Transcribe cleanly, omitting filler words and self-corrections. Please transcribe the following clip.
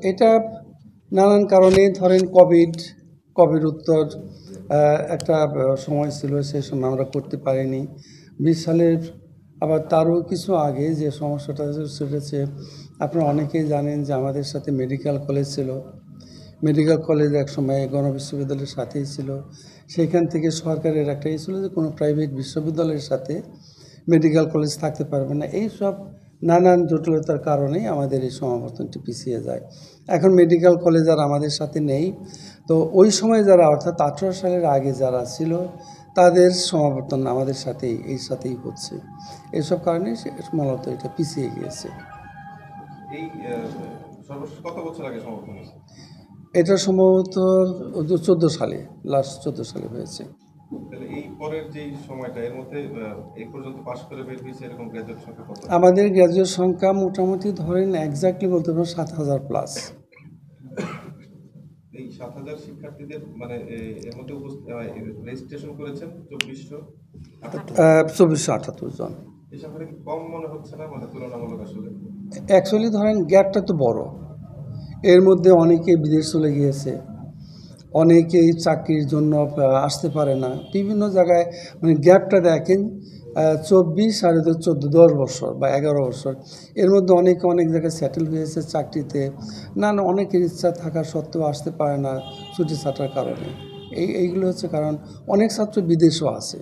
এটা নানান কারণে ধরেন কোভিড উত্তর একটা সময় ছিল, সে সময় আমরা করতে পারিনি 20 সালের। আবার তারও কিছু আগে যে সমস্যাটা সেটা হচ্ছে, আপনারা অনেকেই জানেন যে আমাদের সাথে মেডিকেল কলেজ ছিল। মেডিকেল কলেজ একসময় গণবিশ্ববিদ্যালয়ের সাথেই ছিল। সেইখান থেকে সরকারের একটা ছিল যে কোনো প্রাইভেট বিশ্ববিদ্যালয়ের সাথে মেডিকেল কলেজ থাকতে পারবে না। এই সব নানান জটিলতার কারণেই আমাদের এই সমাবর্তনটি পিছিয়ে যায়। এখন মেডিকেল কলেজ আর আমাদের সাথে নেই। তো ওই সময় যারা, অর্থাৎ 18 সালের আগে যারা ছিল, তাদের সমাবর্তন আমাদের সাথেই সাথেই হচ্ছে। এইসব কারণে মূলত এটা পিছিয়ে গিয়েছে। এই সর্বশেষ কত বছর আগে সমাপন হয়েছে? এটা সম্ভবত 14 সালে, লাস্ট 14 সালে হয়েছে। তাহলে এই পরের যে সময়টা, এর মধ্যে এই পর্যন্ত পাশ করে বের হয়েছে এরকম গ্র্যাজুয়েট সংখ্যা কত? আমাদের গ্র্যাজুয়েট সংখ্যা মোটামুটি ধরেন এক্স্যাক্টলি বলতে পারবো 7,000 প্লাস। এই 7,000 শিক্ষার্থীদের মানে এর মধ্যে রেজিস্ট্রেশন করেছেন 2478 জন। এই সংখ্যাটা কি কম মনে হচ্ছে না, মানে তুলনামূলক আসলে? অ্যাকচুয়ালি ধরেন গ্যাপটা তো বড়। এর মধ্যে অনেকে বিদেশ চলে গিয়েছে, অনেকেই চাকরির জন্য আসতে পারে না। বিভিন্ন জায়গায় মানে গ্যাপটা দেখেন 24 আর 14, 10 বছর বা 11 বছর। এর মধ্যে অনেকে অনেক জায়গায় সেটেল হয়েছে চাকরিতে। না অনেকের ইচ্ছা থাকা সত্ত্বেও আসতে পারে না ছুটি ছাটার কারণে। এইগুলো হচ্ছে কারণ। অনেক ছাত্র বিদেশেও আছে।